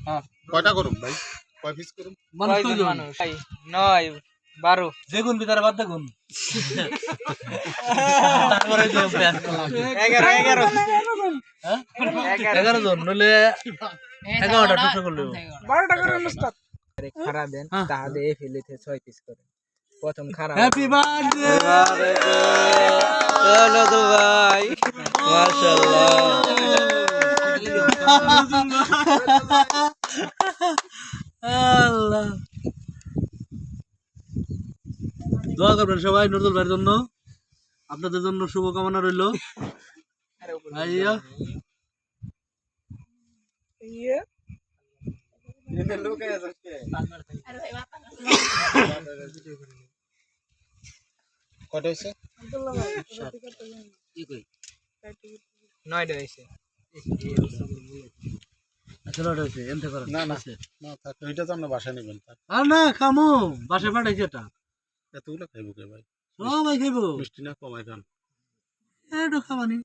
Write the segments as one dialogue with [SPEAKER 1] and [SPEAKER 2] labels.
[SPEAKER 1] হ্যাঁ কয়টা করুম ভাই কয় পিস করুম
[SPEAKER 2] মানুষ ভাই 9 12
[SPEAKER 3] যেগুন ভিতরে বাদ দেখুন তারপরে যে প্যাস করলাম
[SPEAKER 2] 11
[SPEAKER 3] হ্যাঁ
[SPEAKER 2] 11
[SPEAKER 3] জন নলে 11টা টুকরো করলো
[SPEAKER 2] 12টা করে উস্তাদ খারাপ দেন তাহা দিয়ে ফেলিতে 6 পিস করে প্রথম খারাপ
[SPEAKER 3] হ্যাপি বার্থডে
[SPEAKER 2] চলো তো ভাই মাশাআল্লাহ
[SPEAKER 3] আল্লাহ দোয়া করবেন সবাই নুরুল ভাইয়ের জন্য আপনাদের জন্য শুভকামনা রইল ভাইয়া
[SPEAKER 1] কয়টা হইছে
[SPEAKER 2] 9টা হইছে
[SPEAKER 3] আসলে ওটা হচ্ছে এনতে করেন
[SPEAKER 1] না না না থাক ওইটা তো আমরা বাসায় নেবেন থাক
[SPEAKER 3] আর না খামো বাসায় পাঠাইছি এটা
[SPEAKER 1] এতগুলো খাইবো কে ভাই
[SPEAKER 3] সবাই খাইবো
[SPEAKER 1] মিষ্টি না কমাই খান
[SPEAKER 3] একটু খাবানি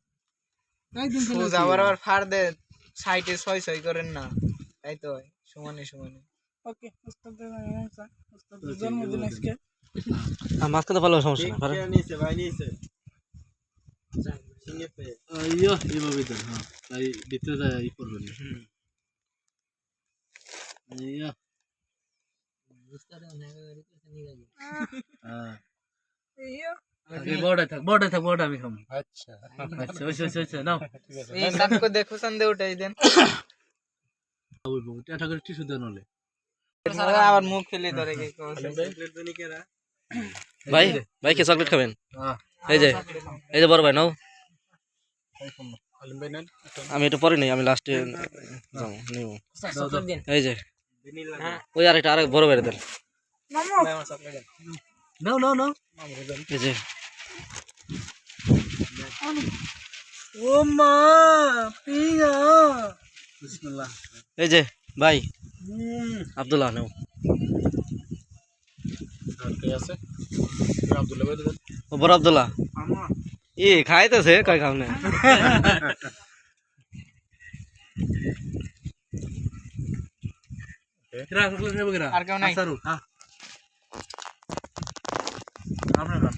[SPEAKER 3] একদিন খেলে
[SPEAKER 2] আবার ফার দে সাইডে 6 করেন না তাই তো হয় সমানে সমানে
[SPEAKER 4] ওকে উস্তাদের জন্মদিন আজকে
[SPEAKER 3] মাছকে তো ভালো সমস্যা না
[SPEAKER 1] নিছে ভাই নিছে
[SPEAKER 3] ইয়ো এভাবে দেন হ্যাঁ তাই ভিতরে ই করবেন ইয়া বড়টাই থাক বড়টা আমি খাবো
[SPEAKER 1] আচ্ছা
[SPEAKER 3] আচ্ছা ওই নাও
[SPEAKER 2] এই সাতকো দেখো সন্দে উঠাই দেন
[SPEAKER 3] এটা করে টিস্যু দেন হলে
[SPEAKER 2] আবার মুখ ফেলে ধরে কে
[SPEAKER 5] ভাই ভাই কে চকলেট খাবেন এই যে বড় ভাই নাও
[SPEAKER 1] আলিম ভাই নেন
[SPEAKER 5] আমি এটা পরে নেই আমি লাস্টে যাবো নিব এই যে ওই আরেকটা আরেক বড় ভাই দেন
[SPEAKER 3] নাও নাও নাও
[SPEAKER 5] এই যে
[SPEAKER 3] ও মা পিয়া বিসমিল্লাহ
[SPEAKER 5] এই যে ভাই আব্দুল্লাহ নাও
[SPEAKER 1] আর কে আছে আব্দুল্লাহ ভাই দেন
[SPEAKER 5] ও বড় আব্দুল্লাহ ই খাইতেছে কই খাও না
[SPEAKER 2] আর কেউ নাই
[SPEAKER 3] সারু হ্যাঁ আপনার খান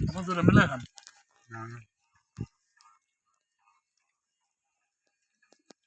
[SPEAKER 3] আপনার জোরে মেলা খান
[SPEAKER 1] না না